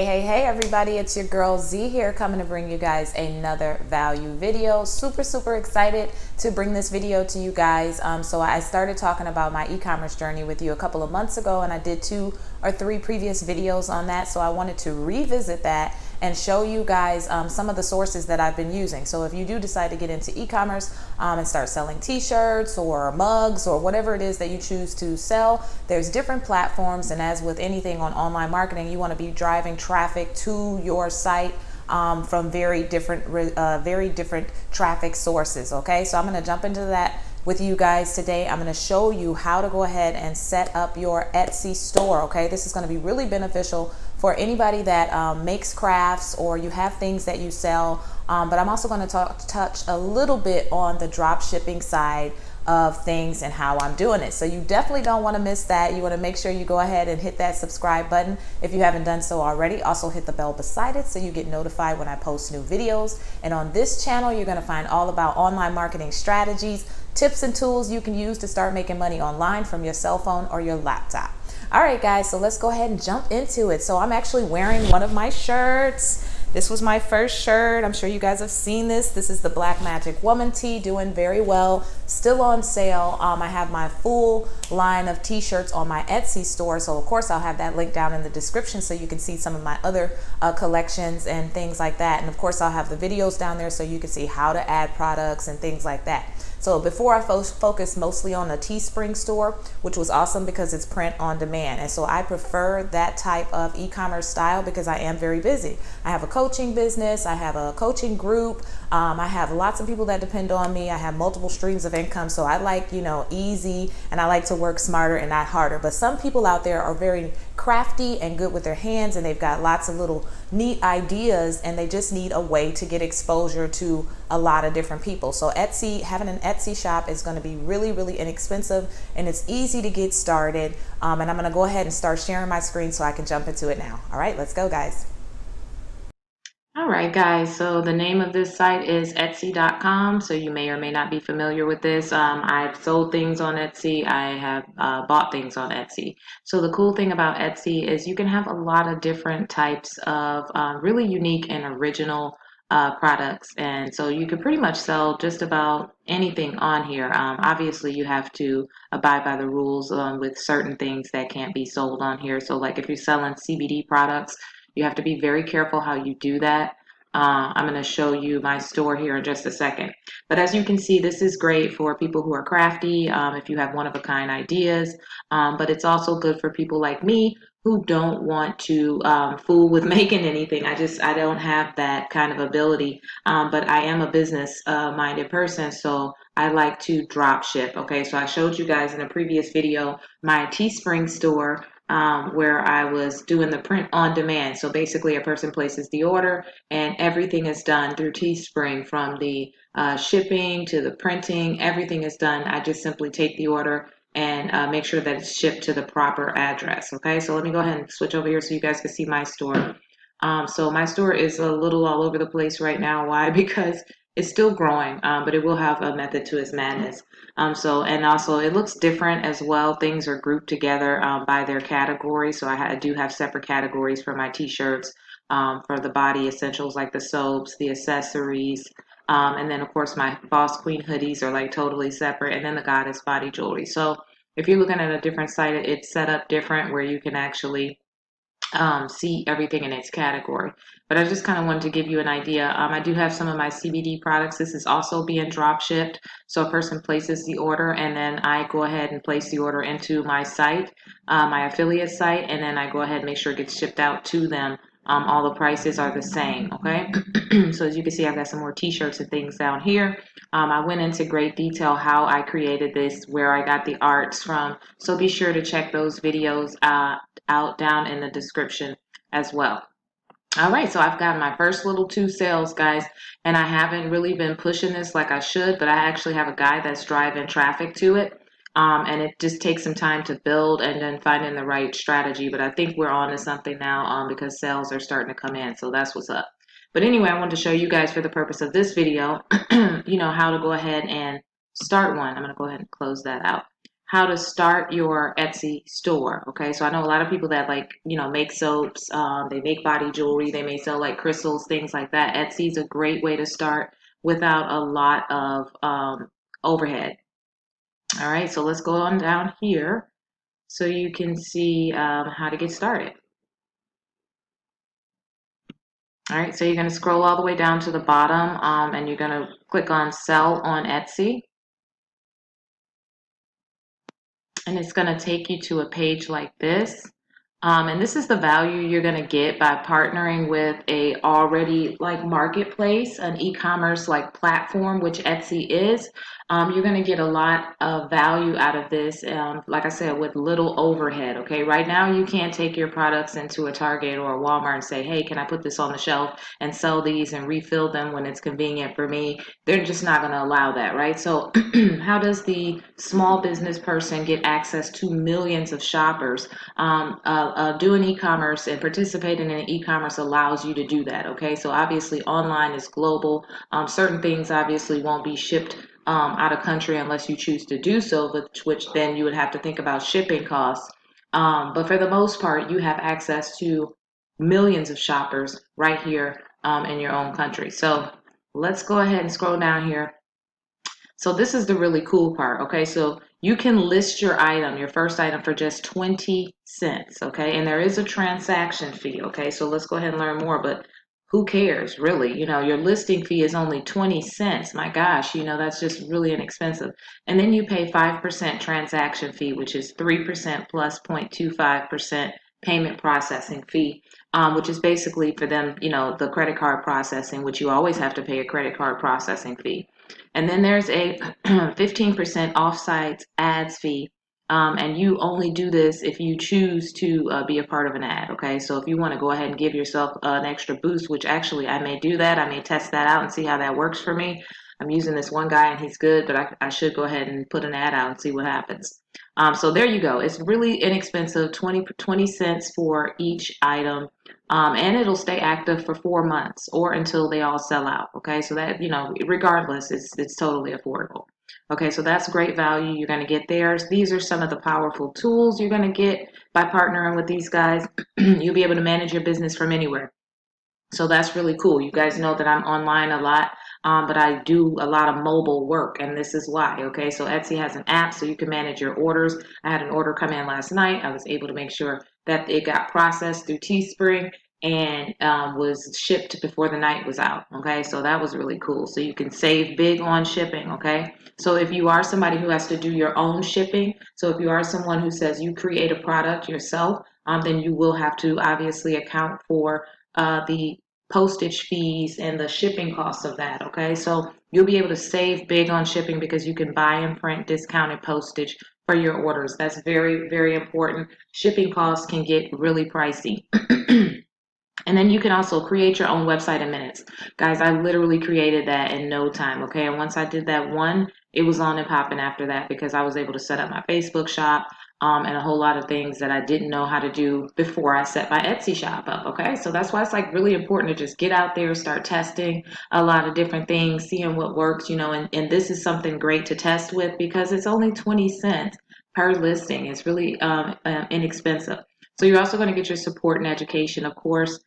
Hey everybody, it's your girl Z here coming to bring you guys another value video. Super excited to bring this video to you guys. So I started talking about my e-commerce journey with you a couple of months ago, and I did 2 or 3 previous videos on that. So I wanted to revisit that and show you guys some of the sources that I've been using. So if you do decide to get into e-commerce and start selling t-shirts or mugs or whatever it is that you choose to sell, there's different platforms, and as with anything on online marketing, you want to be driving traffic to your site from very different traffic sources. Okay, so I'm going to jump into that with you guys today. I'm going to show you how to go ahead and set up your Etsy store. Okay, this is going to be really beneficial for anybody that makes crafts or you have things that you sell, but I'm also going to touch a little bit on the drop shipping side of things and how I'm doing it. So you definitely don't want to miss that. You want to make sure you go ahead and hit that subscribe button if you haven't done so already. Also hit the bell beside it so you get notified when I post new videos. And on this channel, you're going to find all about online marketing strategies, tips and tools you can use to start making money online from your cell phone or your laptop. All right, guys, so let's go ahead and jump into it. So I'm actually wearing one of my shirts. This was my first shirt. I'm sure you guys have seen this. This is the Black Magic Woman tee, doing very well, still on sale. I have my full line of t-shirts on my Etsy store. So of course I'll have that link down in the description so you can see some of my other collections and things like that. And of course I'll have the videos down there so you can see how to add products and things like that. So before I focused mostly on the Teespring store, which was awesome because it's print on demand. And so I prefer that type of e-commerce style because I am very busy. I have a coaching business, I have a coaching group, I have lots of people that depend on me, I have multiple streams of income. So I like, easy, and I like to work smarter and not harder. But some people out there are very crafty and good with their hands, and they've got lots of little neat ideas, and they just need a way to get exposure to a lot of different people. So having an Etsy shop is going to be really inexpensive, and it's easy to get started. And I'm going to go ahead and start sharing my screen so I can jump into it now. All right, let's go, guys. All right, guys, so the name of this site is Etsy.com. So you may or may not be familiar with this. I've sold things on Etsy. I have bought things on Etsy. So the cool thing about Etsy is you can have a lot of different types of really unique and original products. And so you can pretty much sell just about anything on here. Obviously, you have to abide by the rules with certain things that can't be sold on here. So like if you're selling CBD products, you have to be very careful how you do that. I'm going to show you my store here in just a second. But as you can see, this is great for people who are crafty, if you have one-of-a-kind ideas. But it's also good for people like me who don't want to fool with making anything. I don't have that kind of ability. But I am a business-minded person, so I like to drop ship. Okay, so I showed you guys in a previous video my Teespring store, where I was doing the print on demand. So basically a person places the order and everything is done through Teespring, from the shipping to the printing, everything is done. I just simply take the order and make sure that it's shipped to the proper address. Okay, so let me go ahead and switch over here so you guys can see my store. So my store is a little all over the place right now. Why? Because it's still growing, but it will have a method to its madness. And also it looks different as well. Things are grouped together by their category. So I do have separate categories for my t-shirts, for the body essentials like the soaps, the accessories, and then of course my Boss Queen hoodies are like totally separate, and then the Goddess body jewelry. So if you're looking at a different site, it's set up different where you can actually see everything in its category. But I just kind of wanted to give you an idea. I do have some of my CBD products. This is also being drop shipped. So a person places the order and then I go ahead and place the order into my site, my affiliate site, and then I go ahead and make sure it gets shipped out to them. All the prices are the same, okay? So as you can see, I've got some more t-shirts and things down here. I went into great detail how I created this, where I got the arts from. So be sure to check those videos out down in the description as well. All right, so I've got my first little 2 sales, guys, and I haven't really been pushing this like I should, but I actually have a guy that's driving traffic to it. And it just takes some time to build and then finding the right strategy. But I think we're on to something now because sales are starting to come in. So that's what's up. But anyway, I wanted to show you guys for the purpose of this video, how to go ahead and start one. I'm going to go ahead and close that out. how to start your Etsy store. Okay, so I know a lot of people that like, make soaps, they make body jewelry, they may sell like crystals, things like that. Etsy is a great way to start without a lot of overhead. All right, so let's go on down here so you can see how to get started. All right, so you're going to scroll all the way down to the bottom and you're going to click on Sell on Etsy. And it's going to take you to a page like this. And this is the value you're going to get by partnering with a already like marketplace, an e-commerce like platform, which Etsy is. You're going to get a lot of value out of this, like I said, with little overhead. Okay, right now you can't take your products into a Target or a Walmart and say, hey, can I put this on the shelf and sell these and refill them when it's convenient for me? They're just not going to allow that, right? So how does the small business person get access to millions of shoppers? Doing e-commerce and participating in e-commerce allows you to do that. Okay, so obviously online is global. Certain things obviously won't be shipped out of country unless you choose to do so, which then you would have to think about shipping costs. But for the most part, you have access to millions of shoppers right here in your own country. So let's go ahead and scroll down here. So this is the really cool part, okay? So you can list your item, your first item, for just 20 cents, okay? And there is a transaction fee, okay? So let's go ahead and learn more, but who cares, really? Your listing fee is only 20 cents. My gosh, that's just really inexpensive. And then you pay 5% transaction fee, which is 3% plus 0.25% payment processing fee, which is basically for them, the credit card processing, which you always have to pay a credit card processing fee. And then there's a 15% offsite ads fee. And you only do this if you choose to be a part of an ad. Okay, so if you want to go ahead and give yourself an extra boost, which actually I may do that, I may test that out and see how that works for me. I'm using this one guy and he's good, but I should go ahead and put an ad out and see what happens. So there you go. It's really inexpensive, 20 cents for each item. And it'll stay active for 4 months or until they all sell out. Okay, so that, regardless, it's totally affordable. Okay, so that's great value you're going to get there. These are some of the powerful tools you're going to get by partnering with these guys. You'll be able to manage your business from anywhere. So that's really cool. You guys know that I'm online a lot, but I do a lot of mobile work, and this is why. Okay, so Etsy has an app so you can manage your orders. I had an order come in last night. I was able to make sure that it got processed through Teespring and was shipped before the night was out. Okay, so that was really cool. So you can save big on shipping. Okay, so if you are somebody who has to do your own shipping, so if you are someone who says you create a product yourself, then you will have to obviously account for the postage fees and the shipping costs of that. Okay, so you'll be able to save big on shipping because you can buy and print discounted postage for your orders. That's very, very important. Shipping costs can get really pricey. And then you can also create your own website in minutes. Guys, I literally created that in no time, okay? And once I did that one, it was on and popping after that because I was able to set up my Facebook shop and a whole lot of things that I didn't know how to do before I set my Etsy shop up, okay? So that's why it's like really important to just get out there, start testing a lot of different things, seeing what works, and this is something great to test with because it's only 20 cents per listing. It's really inexpensive. So you're also going to get your support and education, of course.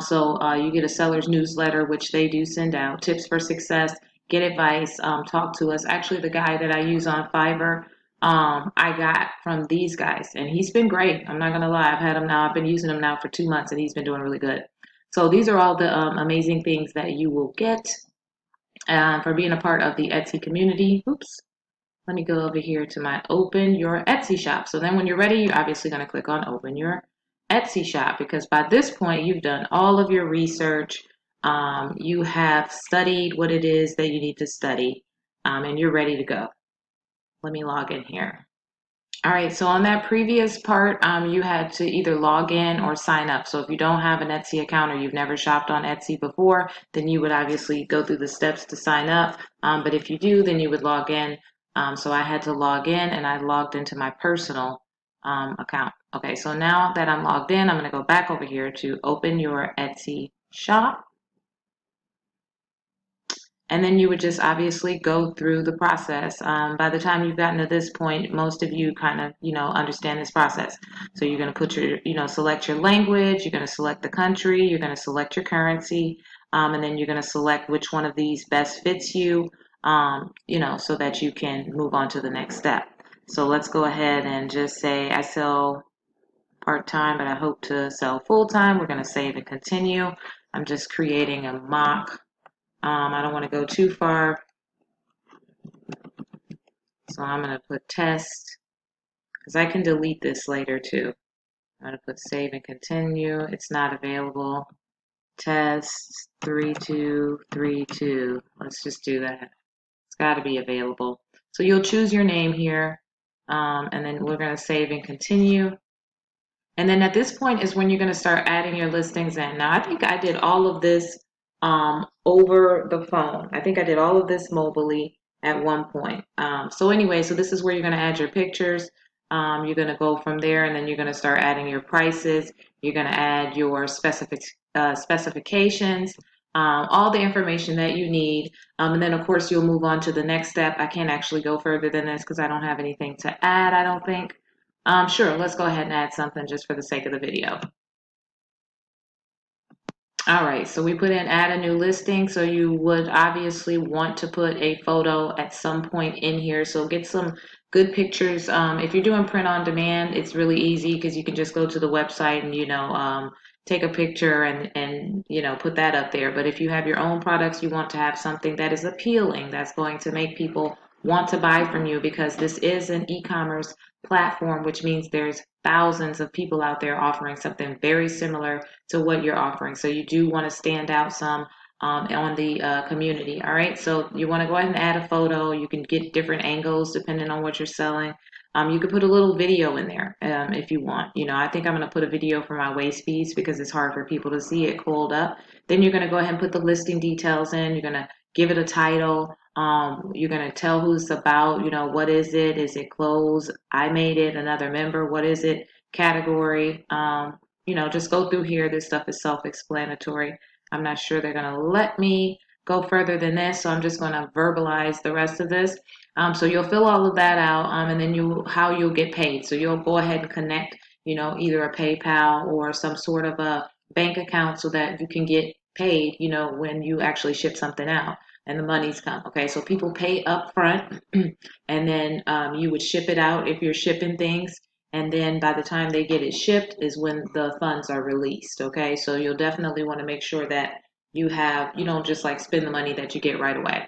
So you get a seller's newsletter, which they do send out, tips for success, get advice, talk to us. Actually, the guy that I use on Fiverr, I got from these guys, and he's been great. I'm not going to lie. I've had him now. I've been using him now for 2 months, and he's been doing really good. So these are all the amazing things that you will get for being a part of the Etsy community. Oops. Let me go over here to my open your Etsy shop. So then when you're ready, you're obviously going to click on open your Etsy shop because by this point you've done all of your research. You have studied what it is that you need to study and you're ready to go. Let me log in here. All right, so on that previous part, you had to either log in or sign up. So if you don't have an Etsy account or you've never shopped on Etsy before, then you would obviously go through the steps to sign up. But if you do, then you would log in. So I had to log in and I logged into my personal account. Okay, so now that I'm logged in, I'm going to go back over here to open your Etsy shop. And then you would just obviously go through the process. By the time you've gotten to this point, most of you kind of, understand this process. So you're going to put your, select your language, you're going to select the country, you're going to select your currency, and then you're going to select which one of these best fits you, so that you can move on to the next step. So let's go ahead and just say I sell part-time, but I hope to sell full-time. We're going to save and continue. I'm just creating a mock. I don't want to go too far, so I'm going to put test, because I can delete this later too. I'm going to put save and continue. It's not available. Test 3232. Let's just do that. It's got to be available. So you'll choose your name here, and then we're going to save and continue. And then at this point is when you're going to start adding your listings in. Now, I think I did all of this over the phone. I think I did all of this mobilely at one point. So anyway, so this is where you're going to add your pictures. You're going to go from there, and then you're going to start adding your prices. You're going to add your specifications, all the information that you need. And then, of course, you'll move on to the next step. I can't actually go further than this because I don't have anything to add, I don't think. Sure, let's go ahead and add something just for the sake of the video. All right, so we put in add a new listing. So you would obviously want to put a photo at some point in here. So get some good pictures. If you're doing print on demand, it's really easy because you can just go to the website and, take a picture and put that up there. But if you have your own products, you want to have something that is appealing, that's going to make people want to buy from you, because this is an e-commerce platform, which means there's thousands of people out there offering something very similar to what you're offering. So you do want to stand out some on the community. All right, so you want to go ahead and add a photo. You can get different angles depending on what you're selling. You could put a little video in there if you want. I think I'm going to put a video for my waist beads because it's hard for people to see it coiled up. Then you're going to go ahead and put the listing details in. You're going to give it a title. You're going to tell who it's about. What is it? Is it clothes? I made it. Another member. What is it? Category. Just go through here. This stuff is self-explanatory. I'm not sure they're going to let me go further than this, so I'm just going to verbalize the rest of this. So you'll fill all of that out, and then how you'll get paid. So you'll go ahead and connect, either a PayPal or some sort of a bank account so that you can get paid, when you actually ship something out and the money's come. Okay, so people pay up front, and then you would ship it out if you're shipping things. And then by the time they get it shipped is when the funds are released. Okay, so you'll definitely want to make sure that you don't just like spend the money that you get right away.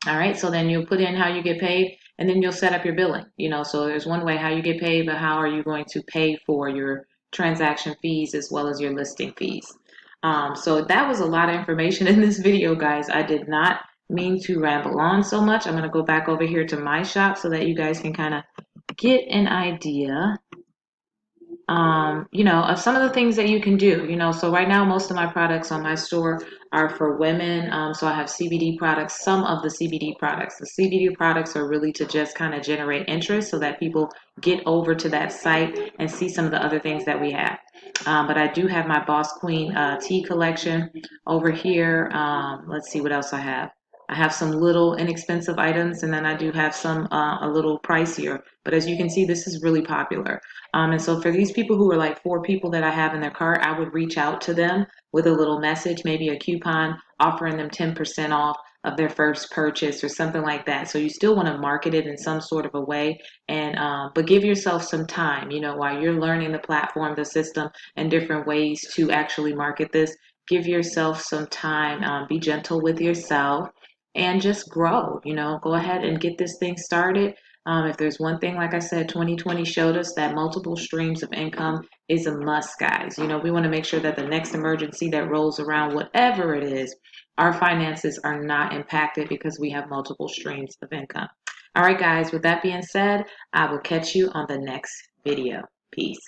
All right, so then you'll put in how you get paid, and then you'll set up your billing. So there's one way how you get paid, but how are you going to pay for your transaction fees as well as your listing fees? So that was a lot of information in this video, guys. I did not mean to ramble on so much. I'm going to go back over here to my shop so that you guys can kind of get an idea of some of the things that you can do. So right now, most of my products on my store are for women. So I have CBD products, some of the CBD products. The CBD products are really to just kind of generate interest so that people get over to that site and see some of the other things that we have. But I do have my Boss Queen tea collection over here. Let's see what else I have. I have some little inexpensive items, and then I do have some a little pricier. But as you can see, this is really popular. And so for these people who are like 4 people that I have in their cart, I would reach out to them with a little message, maybe a coupon offering them 10% off of their first purchase or something like that. So you still want to market it in some sort of a way, and but give yourself some time, while you're learning the platform, the system, and different ways to actually market this. Give yourself some time. Be gentle with yourself and just grow. Go ahead and get this thing started. If there's one thing, like I said, 2020 showed us that multiple streams of income is a must, guys. We want to make sure that the next emergency that rolls around, whatever it is, our finances are not impacted because we have multiple streams of income. All right, guys, with that being said, I will catch you on the next video. Peace.